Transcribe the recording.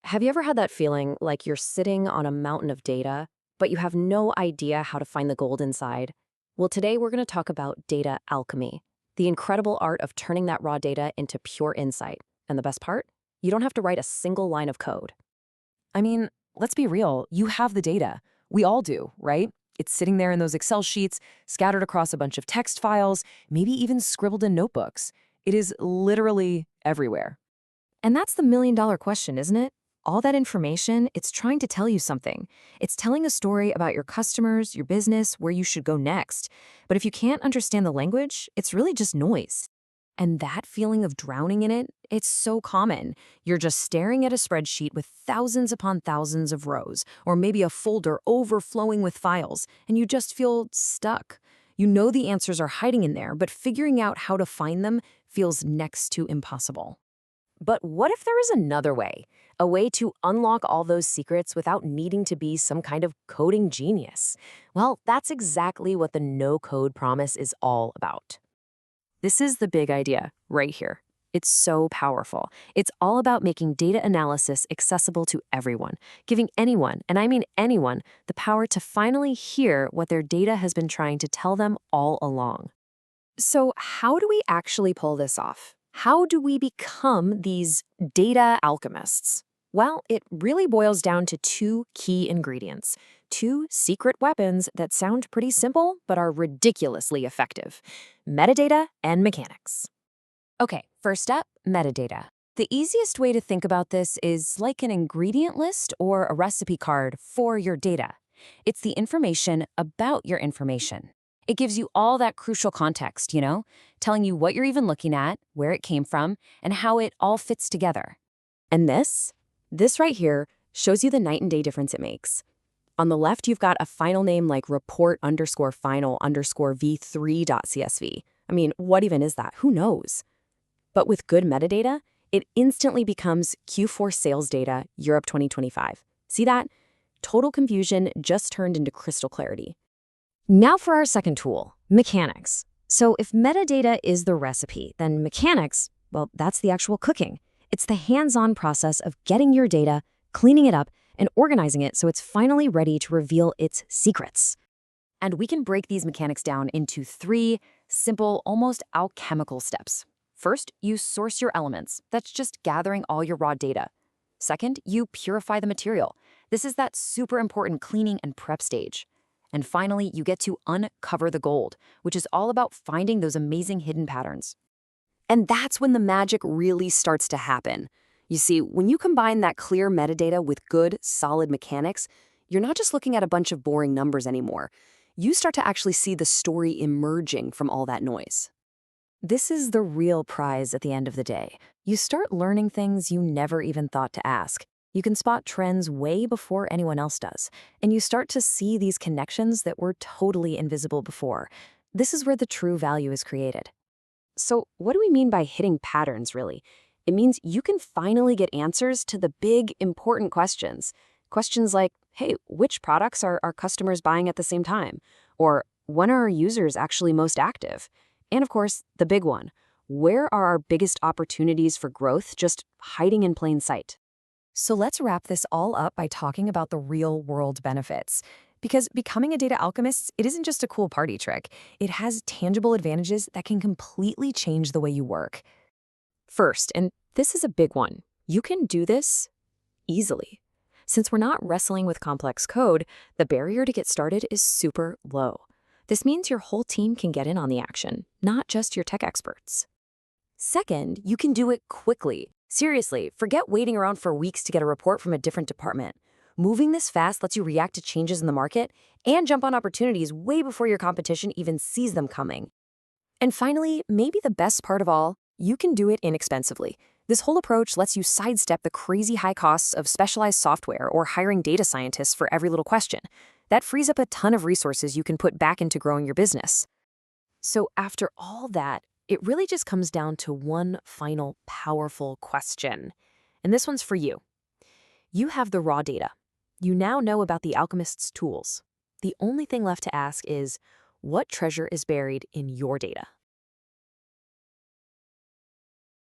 Have you ever had that feeling like you're sitting on a mountain of data, but you have no idea how to find the gold inside? Well, today we're going to talk about data alchemy, the incredible art of turning that raw data into pure insight. And the best part? You don't have to write a single line of code. I mean, let's be real. You have the data. We all do, right? It's sitting there in those Excel sheets, scattered across a bunch of text files, maybe even scribbled in notebooks. It is literally everywhere. And that's the million-dollar question, isn't it? All that information, it's trying to tell you something. It's telling a story about your customers, your business, where you should go next. But if you can't understand the language, it's really just noise. And that feeling of drowning in it, it's so common. You're just staring at a spreadsheet with thousands upon thousands of rows, or maybe a folder overflowing with files, and you just feel stuck. You know the answers are hiding in there, but figuring out how to find them feels next to impossible. But what if there is another way? A way to unlock all those secrets without needing to be some kind of coding genius? Well, that's exactly what the no-code promise is all about. This is the big idea right here. It's so powerful. It's all about making data analysis accessible to everyone, giving anyone, and I mean anyone, the power to finally hear what their data has been trying to tell them all along. So how do we actually pull this off? How do we become these data alchemists? Well, it really boils down to two key ingredients, two secret weapons that sound pretty simple but are ridiculously effective: metadata and mechanics. Okay, first up, metadata. The easiest way to think about this is like an ingredient list or a recipe card for your data. It's the information about your information. It gives you all that crucial context, telling you what you're even looking at, where it came from, and how it all fits together. And this right here shows you the night and day difference it makes. On the left, you've got a file name like report_final_v3.csv. I mean, what even is that? Who knows? But with good metadata, it instantly becomes Q4 sales data, Europe 2025. See that? Total confusion just turned into crystal clarity. Now for our second tool, mechanics. So if metadata is the recipe, then mechanics, well, that's the actual cooking. It's the hands-on process of getting your data, cleaning it up, and organizing it so it's finally ready to reveal its secrets. And we can break these mechanics down into three simple, almost alchemical steps. First, you source your elements. That's just gathering all your raw data. Second, you purify the material. This is that super important cleaning and prep stage. And finally, you get to uncover the gold, which is all about finding those amazing hidden patterns. And that's when the magic really starts to happen. You see, when you combine that clear metadata with good, solid mechanics, you're not just looking at a bunch of boring numbers anymore. You start to actually see the story emerging from all that noise. This is the real prize at the end of the day. You start learning things you never even thought to ask. You can spot trends way before anyone else does, and you start to see these connections that were totally invisible before. This is where the true value is created. So what do we mean by hitting patterns, really? It means you can finally get answers to the big, important questions. Questions like, hey, which products are our customers buying at the same time? Or when are our users actually most active? And of course, the big one, where are our biggest opportunities for growth just hiding in plain sight? So let's wrap this all up by talking about the real-world benefits. Because becoming a data alchemist, it isn't just a cool party trick. It has tangible advantages that can completely change the way you work. First, and this is a big one, you can do this easily. Since we're not wrestling with complex code, the barrier to get started is super low. This means your whole team can get in on the action, not just your tech experts. Second, you can do it quickly. Seriously, forget waiting around for weeks to get a report from a different department. Moving this fast lets you react to changes in the market and jump on opportunities way before your competition even sees them coming. And finally, maybe the best part of all, you can do it inexpensively. This whole approach lets you sidestep the crazy high costs of specialized software or hiring data scientists for every little question. That frees up a ton of resources you can put back into growing your business. So after all that, it really just comes down to one final powerful question. And this one's for you. You have the raw data. You now know about the alchemist's tools. The only thing left to ask is, what treasure is buried in your data?